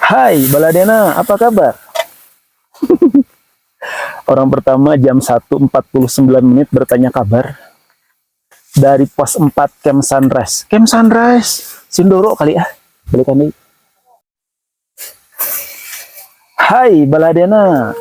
Hai Baladena, apa kabar? Orang pertama jam 1:49 bertanya kabar dari pos 4 Camp Sunrise. Camp Sunrise, Sindoro kali ya. Balikan nih. Hai Baladena.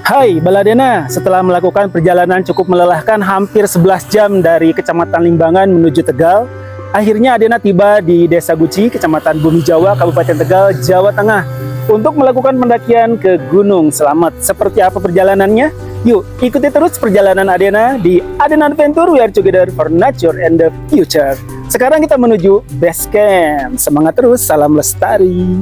Hai Baladena, setelah melakukan perjalanan cukup melelahkan hampir 11 jam dari Kecamatan Limbangan menuju Tegal, akhirnya Adena tiba di Desa Guci, Kecamatan Bumi Jawa, Kabupaten Tegal, Jawa Tengah untuk melakukan pendakian ke Gunung Selamet. Seperti apa perjalanannya? Yuk, ikuti terus perjalanan Adena di Adena Adventure. We are together for nature and the future. Sekarang kita menuju base camp. Semangat terus, salam lestari.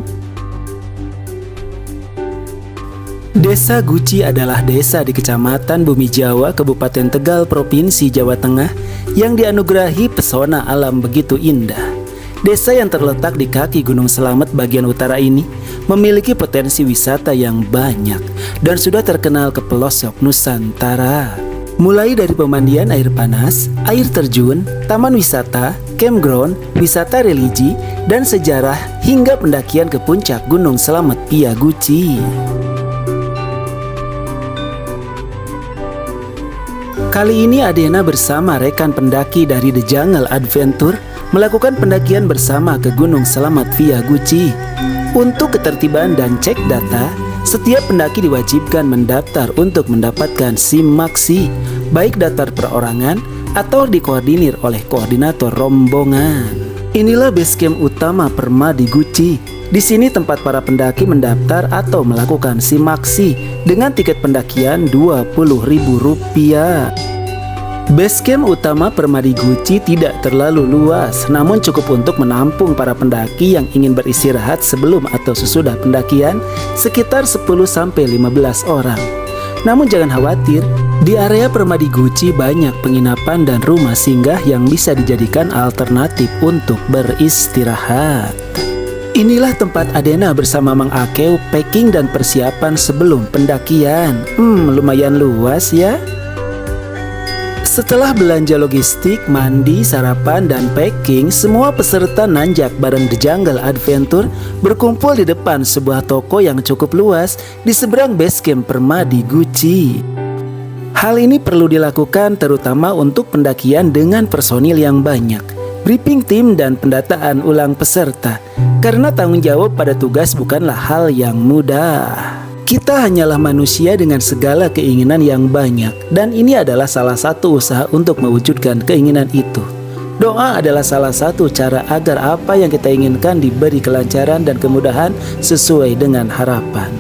Desa Guci adalah desa di Kecamatan Bumi Jawa, Kabupaten Tegal, Provinsi Jawa Tengah yang dianugerahi pesona alam begitu indah. Desa yang terletak di kaki Gunung Selamet bagian utara ini memiliki potensi wisata yang banyak dan sudah terkenal ke pelosok Nusantara. Mulai dari pemandian air panas, air terjun, taman wisata, campground, wisata religi, dan sejarah hingga pendakian ke puncak Gunung Selamet Pia Guci. Kali ini Adena bersama rekan pendaki dari The Jungle Adventure melakukan pendakian bersama ke Gunung Selamet Pia Guci. Untuk ketertiban dan cek data, setiap pendaki diwajibkan mendaftar untuk mendapatkan SIM Maxi, baik daftar perorangan atau dikoordinir oleh koordinator rombongan. Inilah base camp utama Permadi Guci. Di sini tempat para pendaki mendaftar atau melakukan SIM Maxi dengan tiket pendakian Rp20.000. Base camp utama Permadi Guci tidak terlalu luas, namun cukup untuk menampung para pendaki yang ingin beristirahat sebelum atau sesudah pendakian sekitar 10-15 orang. Namun jangan khawatir, di area Permadi Guci banyak penginapan dan rumah singgah yang bisa dijadikan alternatif untuk beristirahat. Inilah tempat Adena bersama Mang Akeu packing dan persiapan sebelum pendakian. Lumayan luas ya. Setelah belanja logistik, mandi, sarapan, dan packing, semua peserta nanjak bareng The Jungle Adventure berkumpul di depan sebuah toko yang cukup luas di seberang base camp Permadi Guci. Hal ini perlu dilakukan terutama untuk pendakian dengan personil yang banyak, briefing tim dan pendataan ulang peserta, karena tanggung jawab pada tugas bukanlah hal yang mudah. Kita hanyalah manusia dengan segala keinginan yang banyak, dan ini adalah salah satu usaha untuk mewujudkan keinginan itu. Doa adalah salah satu cara agar apa yang kita inginkan diberi kelancaran dan kemudahan sesuai dengan harapan.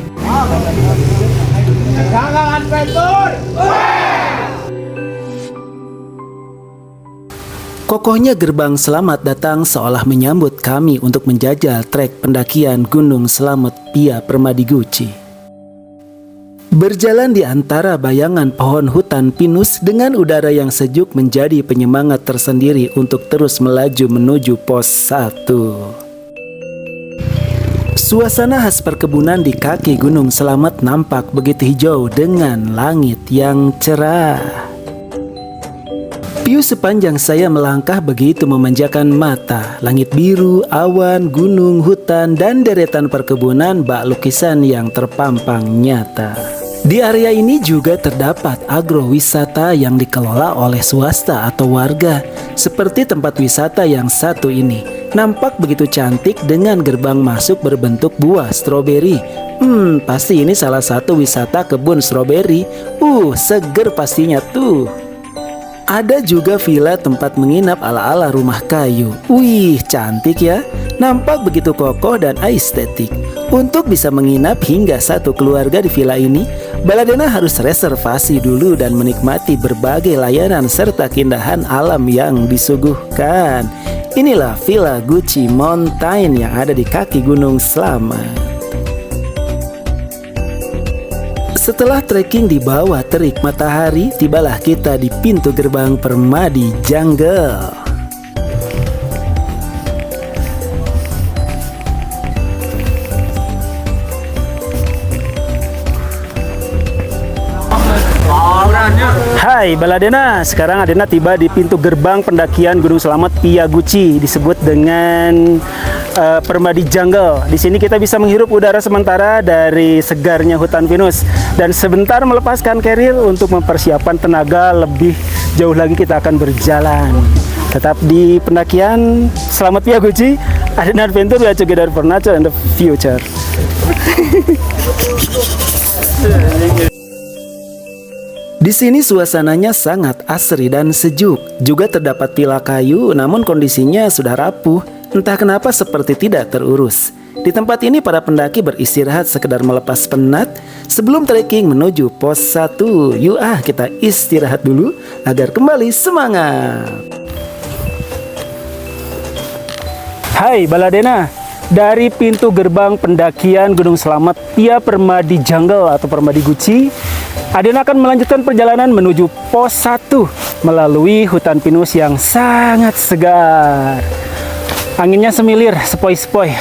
Kokohnya gerbang selamat datang seolah menyambut kami untuk menjajal trek pendakian Gunung Selamet Pia Permadi Guci. Berjalan di antara bayangan pohon hutan pinus dengan udara yang sejuk menjadi penyemangat tersendiri untuk terus melaju menuju pos 1. Suasana khas perkebunan di kaki Gunung Slamet nampak begitu hijau dengan langit yang cerah. View sepanjang saya melangkah begitu memanjakan mata. Langit biru, awan, gunung, hutan, dan deretan perkebunan bak lukisan yang terpampang nyata. Di area ini juga terdapat agrowisata yang dikelola oleh swasta atau warga. Seperti tempat wisata yang satu ini. Nampak begitu cantik dengan gerbang masuk berbentuk buah stroberi. Pasti ini salah satu wisata kebun stroberi. Seger pastinya tuh. Ada juga villa tempat menginap ala-ala rumah kayu. Wih, cantik ya. Nampak begitu kokoh dan estetik. Untuk bisa menginap hingga satu keluarga di villa ini, Baladena harus reservasi dulu dan menikmati berbagai layanan serta keindahan alam yang disuguhkan. Inilah Villa Gucci Mountain yang ada di kaki Gunung Slamet. Setelah trekking di bawah terik matahari, tibalah kita di pintu gerbang Permadi Jungle. Hai Baladena, sekarang Adena tiba di pintu gerbang pendakian Gunung Slamet Pia Gucci, disebut dengan Permadi Jungle. Di sini kita bisa menghirup udara sementara dari segarnya hutan pinus dan sebentar melepaskan carrier untuk mempersiapkan tenaga lebih jauh lagi kita akan berjalan. Tetap di pendakian Slamet Pia Gucci, Adena Adventure, we are together for nature and the future. Di sini suasananya sangat asri dan sejuk. Juga terdapat villa kayu, namun kondisinya sudah rapuh. Entah kenapa seperti tidak terurus. Di tempat ini para pendaki beristirahat sekedar melepas penat sebelum trekking menuju pos 1. Yuk kita istirahat dulu agar kembali semangat. Hai Baladena, dari pintu gerbang pendakian Gunung Slamet Pia Permadi Jungle atau Permadi Gucci, Adena akan melanjutkan perjalanan menuju pos 1 melalui hutan pinus yang sangat segar. Anginnya semilir, sepoi-sepoi.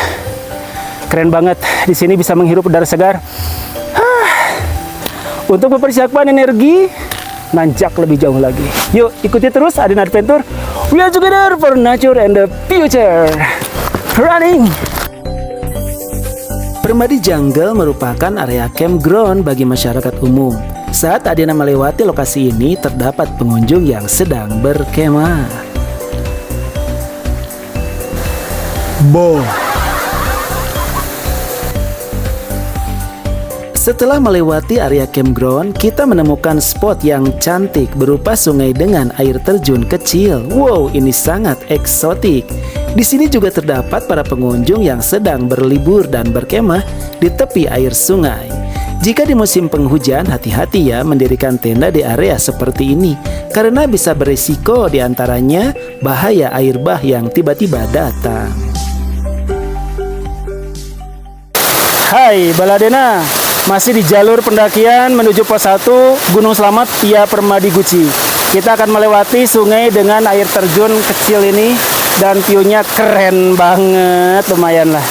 Keren banget. Di sini bisa menghirup udara segar. Untuk mempersiapkan energi, nanjak lebih jauh lagi. Yuk, ikuti terus Adena Adventure. We are together for nature and the future. Running. Permadi Jungle merupakan area campground bagi masyarakat umum. Saat Adena melewati lokasi ini, terdapat pengunjung yang sedang berkemah. Setelah melewati area campground, kita menemukan spot yang cantik berupa sungai dengan air terjun kecil. Wow, ini sangat eksotik. Di sini juga terdapat para pengunjung yang sedang berlibur dan berkemah di tepi air sungai. Jika di musim penghujan, hati-hati ya mendirikan tenda di area seperti ini, karena bisa berisiko diantaranya bahaya air bah yang tiba-tiba datang. Hai Baladena, masih di jalur pendakian menuju pos 1 Gunung Slamet Pia Permadi Gucci. Kita akan melewati sungai dengan air terjun kecil ini dan view-nya keren banget, lumayan lah.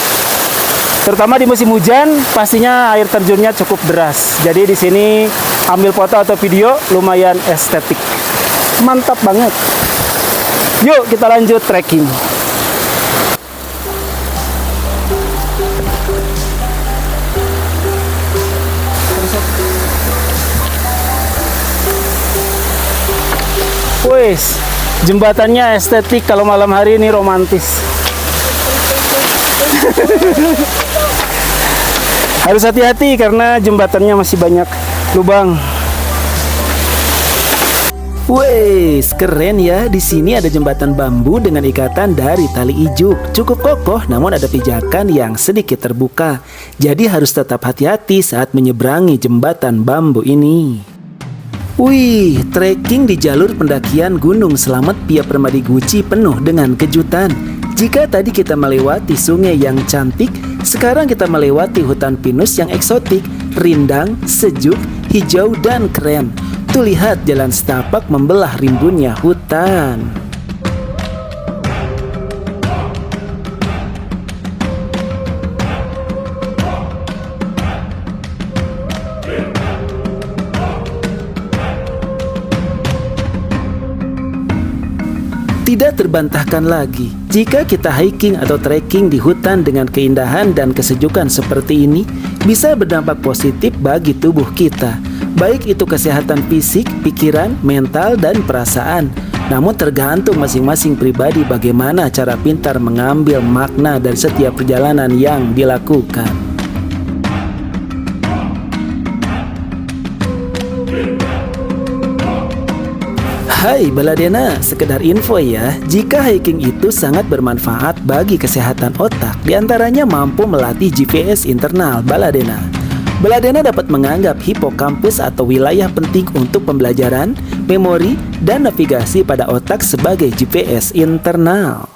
Terutama di musim hujan, pastinya air terjunnya cukup deras. Jadi di sini ambil foto atau video lumayan estetik. Mantap banget. Yuk kita lanjut trekking. Wes, jembatannya estetik, kalau malam hari ini romantis. Harus hati-hati karena jembatannya masih banyak lubang. Wes, keren ya. Di sini ada jembatan bambu dengan ikatan dari tali ijuk. Cukup kokoh, namun ada pijakan yang sedikit terbuka. Jadi harus tetap hati-hati saat menyeberangi jembatan bambu ini. Wih, trekking di jalur pendakian Gunung Slamet Pia Permadi Gucci penuh dengan kejutan. Jika tadi kita melewati sungai yang cantik, sekarang kita melewati hutan pinus yang eksotik, rindang, sejuk, hijau, dan keren. Tuh lihat jalan setapak membelah rimbunnya hutan. Tidak terbantahkan lagi, jika kita hiking atau trekking di hutan dengan keindahan dan kesejukan seperti ini, bisa berdampak positif bagi tubuh kita, baik itu kesehatan fisik, pikiran, mental, dan perasaan. Namun tergantung masing-masing pribadi bagaimana cara pintar mengambil makna dari setiap perjalanan yang dilakukan. Hai Baladena, sekedar info ya, jika hiking itu sangat bermanfaat bagi kesehatan otak, diantaranya mampu melatih GPS internal Baladena. Baladena dapat menganggap hipokampus atau wilayah penting untuk pembelajaran, memori, dan navigasi pada otak sebagai GPS internal.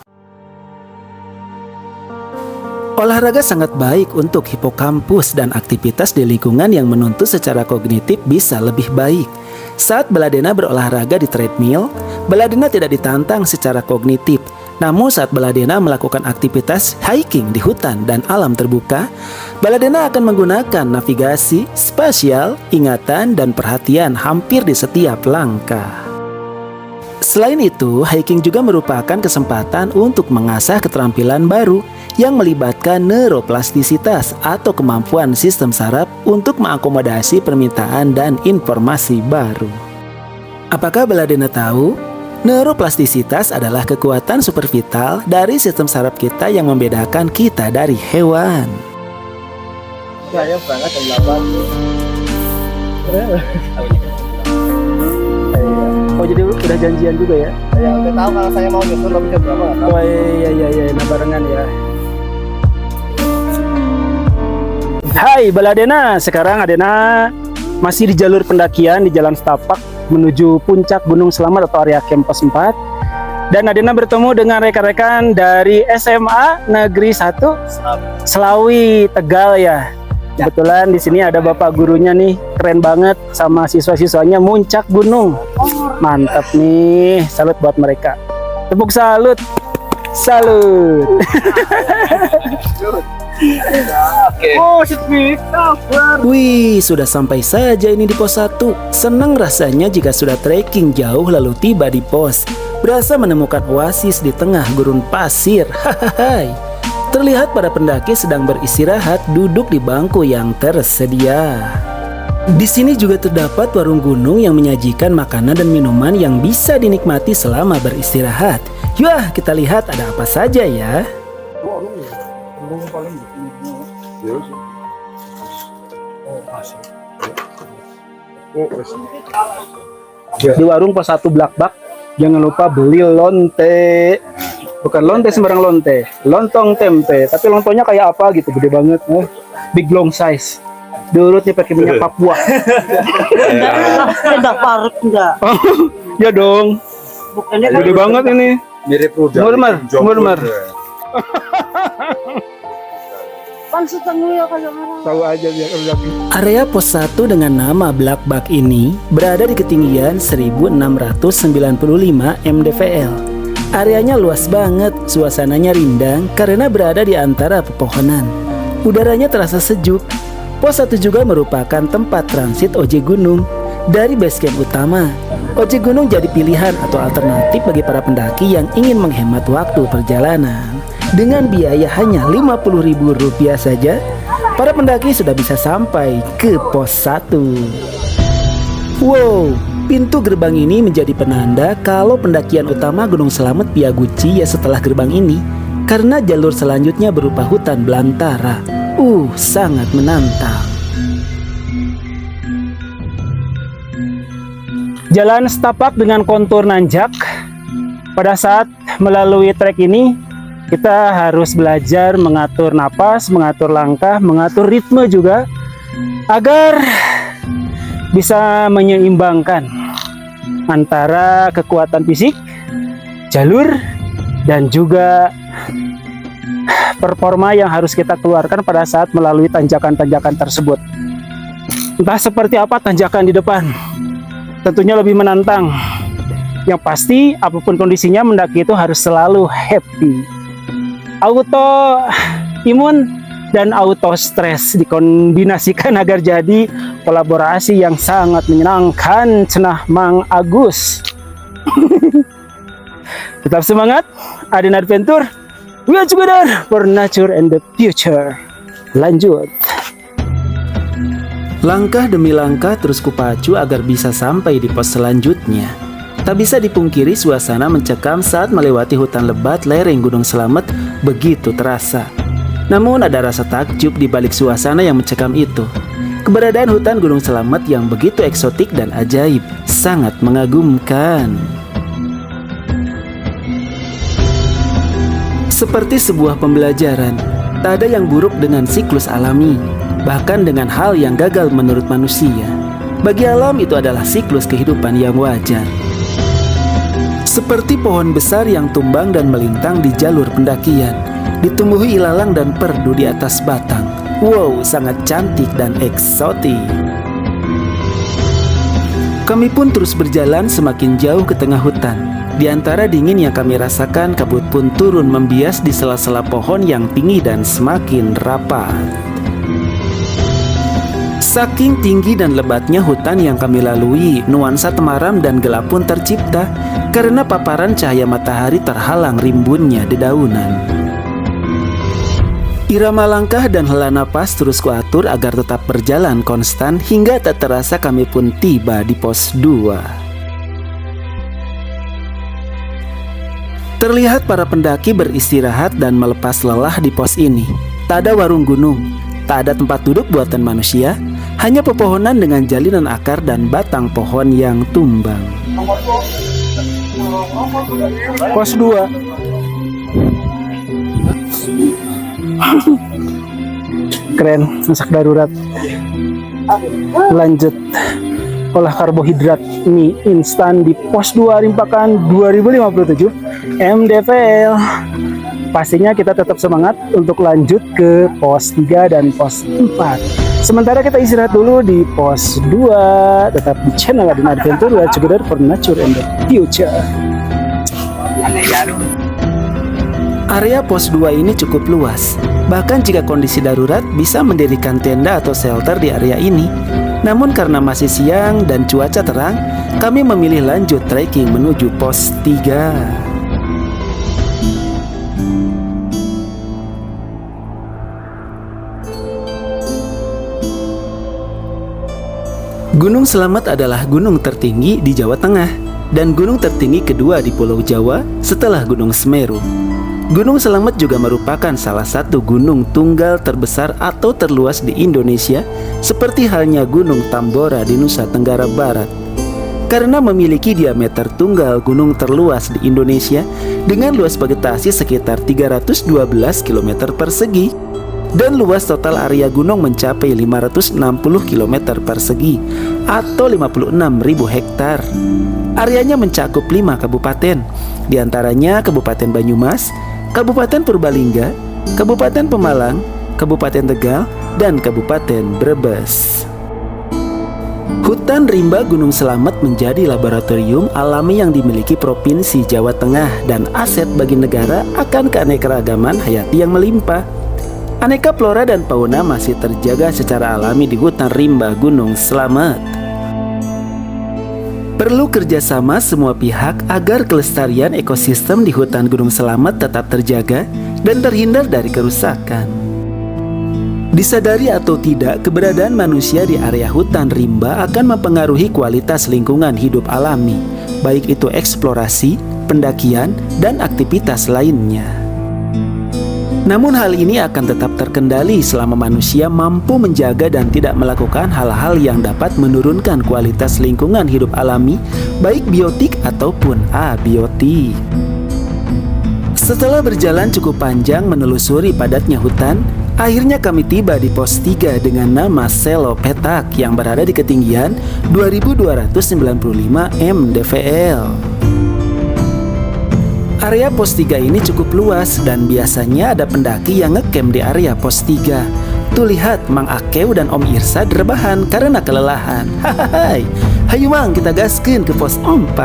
Olahraga sangat baik untuk hipokampus dan aktivitas di lingkungan yang menuntut secara kognitif bisa lebih baik. Saat Baladena berolahraga di treadmill, Baladena tidak ditantang secara kognitif. Namun saat Baladena melakukan aktivitas hiking di hutan dan alam terbuka, Baladena akan menggunakan navigasi, spasial, ingatan, dan perhatian hampir di setiap langkah. Selain itu, hiking juga merupakan kesempatan untuk mengasah keterampilan baru yang melibatkan neuroplastisitas atau kemampuan sistem saraf untuk mengakomodasi permintaan dan informasi baru. Apakah Baladena tahu? Neuroplastisitas adalah kekuatan supervital dari sistem saraf kita yang membedakan kita dari hewan. Saya berangkat jam 8. Oh jadi udah janjian juga ya? Saya udah tahu kalau saya mau nyusul tapi jam berapa. Oh iya, nah barengan ya. Hai Baladena, sekarang Adena masih di jalur pendakian di Jalan Setapak menuju puncak Gunung Selamat atau area camp pos 4. Dan Adena bertemu dengan rekan-rekan dari SMA Negeri 1 Selawi Tegal ya. Kebetulan di sini ada bapak gurunya nih, keren banget sama siswa-siswanya muncak gunung. Mantap nih, salut buat mereka. Tepuk salut. Salut. Wih, sudah sampai saja ini di pos 1. Senang rasanya jika sudah trekking jauh lalu tiba di pos. Berasa menemukan oasis di tengah gurun pasir. Hahaha. Terlihat para pendaki sedang beristirahat duduk di bangku yang tersedia. Di sini juga terdapat warung gunung yang menyajikan makanan dan minuman yang bisa dinikmati selama beristirahat. Yuk, kita lihat ada apa saja ya. Di warung pos 1 Blakbak, jangan lupa beli lonte. Bukan lonte sembarang lonte, lontong tempe. Tapi lontongnya kayak apa gitu, gede banget, big long size. Diurutnya pakai minyak Papua. Enggak parut enggak. Ya dong. Bukannya Gede banget ini. Mirip rudal. Murmur. kan setengah ya kalau orang. Tahu aja dia. Area pos 1 dengan nama Blakbak ini berada di ketinggian 1695 mdpl. Areanya luas banget, suasananya rindang karena berada di antara pepohonan. Udaranya terasa sejuk. Pos 1 juga merupakan tempat transit ojek gunung. Dari basecamp utama, ojek gunung jadi pilihan atau alternatif bagi para pendaki yang ingin menghemat waktu perjalanan. Dengan biaya hanya Rp50.000 saja, para pendaki sudah bisa sampai ke pos 1. Wow, pintu gerbang ini menjadi penanda kalau pendakian utama Gunung Selamet Piaguci ya setelah gerbang ini, karena jalur selanjutnya berupa hutan belantara. Sangat menantang. Jalan setapak dengan kontur nanjak. Pada saat melalui trek ini, kita harus belajar mengatur napas, mengatur langkah, mengatur ritme juga, agar bisa menyeimbangkan antara kekuatan fisik, jalur, dan juga performa yang harus kita keluarkan pada saat melalui tanjakan-tanjakan tersebut. Entah seperti apa tanjakan di depan, tentunya lebih menantang. Yang pasti apapun kondisinya mendaki itu harus selalu happy. Auto imun dan auto stres dikombinasikan agar jadi kolaborasi yang sangat menyenangkan. Cenah Mang Agus. Tetap semangat, Aden Adventure. We are together for nature and the future. Lanjut. Langkah demi langkah terus kupacu agar bisa sampai di pos selanjutnya. Tak bisa dipungkiri suasana mencekam saat melewati hutan lebat lereng Gunung Slamet begitu terasa. Namun ada rasa takjub di balik suasana yang mencekam itu. Keberadaan hutan Gunung Slamet yang begitu eksotik dan ajaib sangat mengagumkan. Seperti sebuah pembelajaran, tak ada yang buruk dengan siklus alami, bahkan dengan hal yang gagal menurut manusia. Bagi alam itu adalah siklus kehidupan yang wajar. Seperti pohon besar yang tumbang dan melintang di jalur pendakian, ditumbuhi ilalang dan perdu di atas batang. Wow, sangat cantik dan eksotik. Kami pun terus berjalan semakin jauh ke tengah hutan. Di antara dingin yang kami rasakan, kabut pun turun membias di sela-sela pohon yang tinggi dan semakin rapat. Saking tinggi dan lebatnya hutan yang kami lalui, nuansa temaram dan gelap pun tercipta karena paparan cahaya matahari terhalang rimbunnya dedaunan. Irama langkah dan hela napas terus kuatur agar tetap berjalan konstan hingga tak terasa kami pun tiba di pos 2. Terlihat para pendaki beristirahat dan melepas lelah di pos ini. Tak ada warung gunung, tak ada tempat duduk buatan manusia, hanya pepohonan dengan jalinan akar dan batang pohon yang tumbang. Pos 2. Keren, masak darurat. Lanjut. Olah karbohidrat mie instan di pos 2 Rimpakan 2057 MDVL. Pastinya kita tetap semangat untuk lanjut ke pos 3 dan pos 4. Sementara kita istirahat dulu di pos 2. Tetap di channel Aden Adventure, we are together for nature and the future. Area pos 2 ini cukup luas. Bahkan jika kondisi darurat bisa mendirikan tenda atau shelter di area ini. Namun karena masih siang dan cuaca terang, kami memilih lanjut trekking menuju pos 3. Gunung Slamet adalah gunung tertinggi di Jawa Tengah dan gunung tertinggi kedua di Pulau Jawa setelah Gunung Semeru. Gunung Slamet juga merupakan salah satu gunung tunggal terbesar atau terluas di Indonesia, seperti halnya Gunung Tambora di Nusa Tenggara Barat. Karena memiliki diameter tunggal gunung terluas di Indonesia dengan luas vegetasi sekitar 312 km persegi dan luas total area gunung mencapai 560 km persegi atau 56.000 hektar. Areanya mencakup 5 kabupaten, diantaranya Kabupaten Banyumas, Kabupaten Purbalingga, Kabupaten Pemalang, Kabupaten Tegal, dan Kabupaten Brebes. Hutan rimba Gunung Slamet menjadi laboratorium alami yang dimiliki Provinsi Jawa Tengah dan aset bagi negara akan keanekaragaman hayati yang melimpah. Aneka flora dan fauna masih terjaga secara alami di hutan rimba Gunung Slamet. Perlu kerjasama semua pihak agar kelestarian ekosistem di hutan Gunung Slamet tetap terjaga dan terhindar dari kerusakan. Disadari atau tidak, keberadaan manusia di area hutan rimba akan mempengaruhi kualitas lingkungan hidup alami, baik itu eksplorasi, pendakian, dan aktivitas lainnya. Namun hal ini akan tetap terkendali selama manusia mampu menjaga dan tidak melakukan hal-hal yang dapat menurunkan kualitas lingkungan hidup alami, baik biotik ataupun abiotik. Setelah berjalan cukup panjang menelusuri padatnya hutan, akhirnya kami tiba di pos 3 dengan nama Selo Petak yang berada di ketinggian 2295 mdvl. Area pos 3 ini cukup luas dan biasanya ada pendaki yang ngecamp di area pos 3. Tuh lihat, Mang Akeu dan Om Irsad rebahan karena kelelahan. Hahaha. Hayu Mang, kita gaskeun ke pos 4.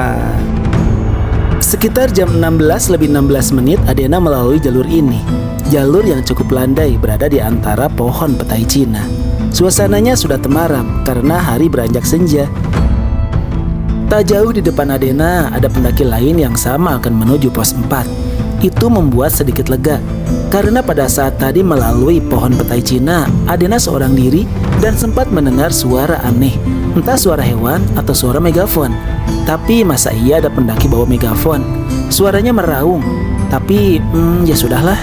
Sekitar jam 16:16 Adena melalui jalur ini. Jalur yang cukup landai berada di antara pohon petai Cina. Suasananya sudah temaram karena hari beranjak senja. Tak jauh di depan Adena ada pendaki lain yang sama akan menuju pos 4. Itu membuat sedikit lega karena pada saat tadi melalui pohon petai Cina, Adena seorang diri dan sempat mendengar suara aneh. Entah suara hewan atau suara megafon. Tapi masa iya ada pendaki bawa megafon? Suaranya meraung. Tapi ya sudahlah.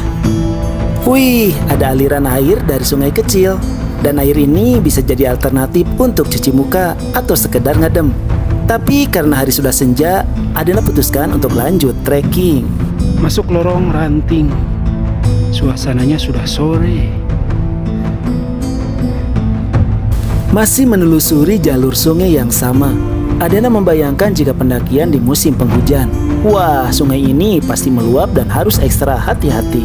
Wih, ada aliran air dari sungai kecil. Dan air ini bisa jadi alternatif untuk cuci muka atau sekedar ngadem. Tapi karena hari sudah senja, Adena putuskan untuk lanjut trekking. Masuk lorong ranting. Suasananya sudah sore. Masih menelusuri jalur sungai yang sama, Adena membayangkan jika pendakian di musim penghujan. Wah, sungai ini pasti meluap dan harus ekstra hati-hati.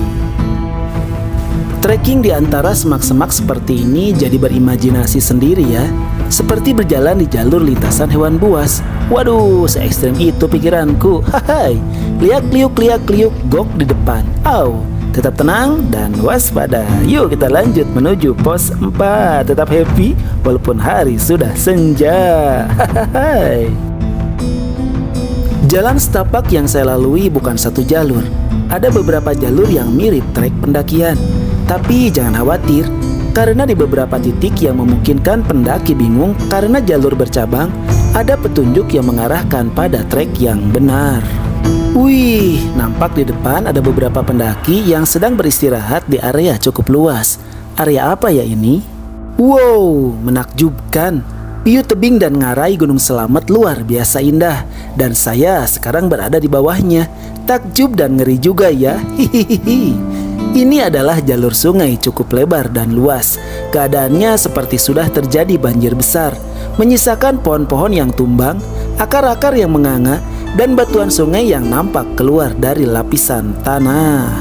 Trekking di antara semak-semak seperti ini jadi berimajinasi sendiri ya. Seperti berjalan di jalur lintasan hewan buas. Waduh, se-ekstrem itu pikiranku. Hai, liak-liuk gok di depan. Au, tetap tenang dan waspada. Yuk kita lanjut menuju pos 4. Tetap happy walaupun hari sudah senja. Hai. Jalan setapak yang saya lalui bukan satu jalur. Ada beberapa jalur yang mirip trek pendakian. Tapi jangan khawatir, karena di beberapa titik yang memungkinkan pendaki bingung karena jalur bercabang, ada petunjuk yang mengarahkan pada trek yang benar. Wih, nampak di depan ada beberapa pendaki yang sedang beristirahat di area cukup luas. Area apa ya ini? Wow, menakjubkan. View tebing dan ngarai Gunung Selamet luar biasa indah. Dan saya sekarang berada di bawahnya. Takjub dan ngeri juga ya. Hihihi. Ini adalah jalur sungai cukup lebar dan luas. Keadaannya seperti sudah terjadi banjir besar, menyisakan pohon-pohon yang tumbang, akar-akar yang menganga, dan batuan sungai yang nampak keluar dari lapisan tanah.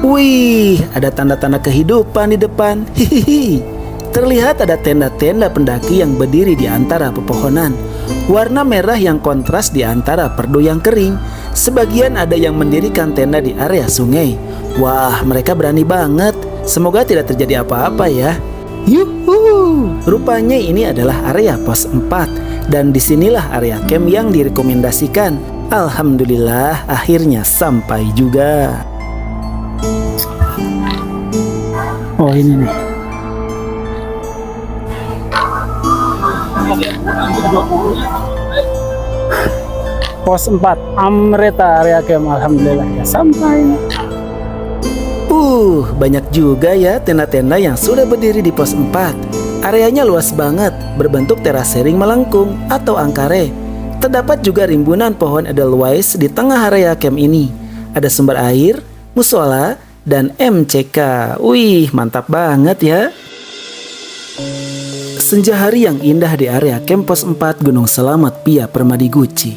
Wih, ada tanda-tanda kehidupan di depan. Hihihi. Terlihat ada tenda-tenda pendaki yang berdiri di antara pepohonan. Warna merah yang kontras di antara perdu yang kering. Sebagian ada yang mendirikan tenda di area sungai. Wah, mereka berani banget. Semoga tidak terjadi apa-apa ya. Yuhu! Rupanya ini adalah area pos 4. Dan disinilah area camp yang direkomendasikan. Alhamdulillah, akhirnya sampai juga. Oh, ini nih. Pos 4 Amreta area camp. Alhamdulillah ya sampai. Banyak juga ya tenda-tenda yang sudah berdiri di pos 4. Areanya luas banget, berbentuk terasering melengkung atau angkare. Terdapat juga rimbunan pohon edelweiss di tengah area camp ini. Ada sumber air, musola, dan MCK. Wih, mantap banget ya. Senja hari yang indah di area camp pos 4 Gunung Selamet Pia Permadi Guci.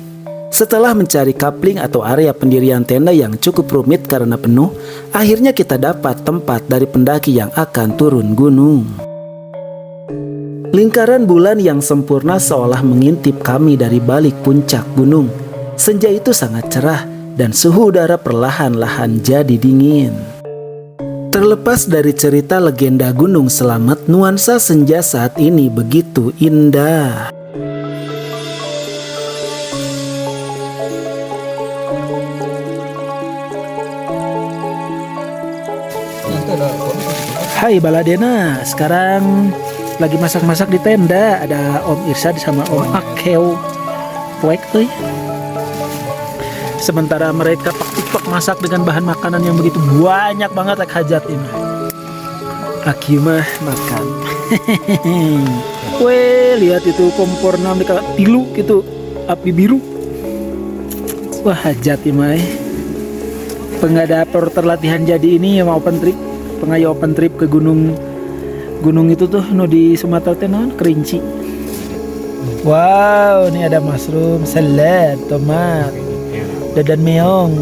Setelah mencari kapling atau area pendirian tenda yang cukup rumit karena penuh, akhirnya kita dapat tempat dari pendaki yang akan turun gunung. Lingkaran bulan yang sempurna seolah mengintip kami dari balik puncak gunung. Senja itu sangat cerah dan suhu udara perlahan-lahan jadi dingin. Terlepas dari cerita legenda Gunung Selamet, nuansa senja saat ini begitu indah. Hai Baladena, sekarang lagi masak-masak di tenda. Ada Om Irsad sama Om Akeu. Poek euy. Sementara mereka pak masak dengan bahan makanan yang begitu banyak banget like hajat ini. Aki mah makan. Weh, lihat itu kompor nam di tilu gitu, api biru. Wah, hajat imah. Pengadaptor terlatihan jadi ini yang mau open trip. Pengayo open trip ke gunung itu tuh no di Sumatera Tenon Kerinci. Wow, ini ada mushroom, salad, tomat. Dadan meong.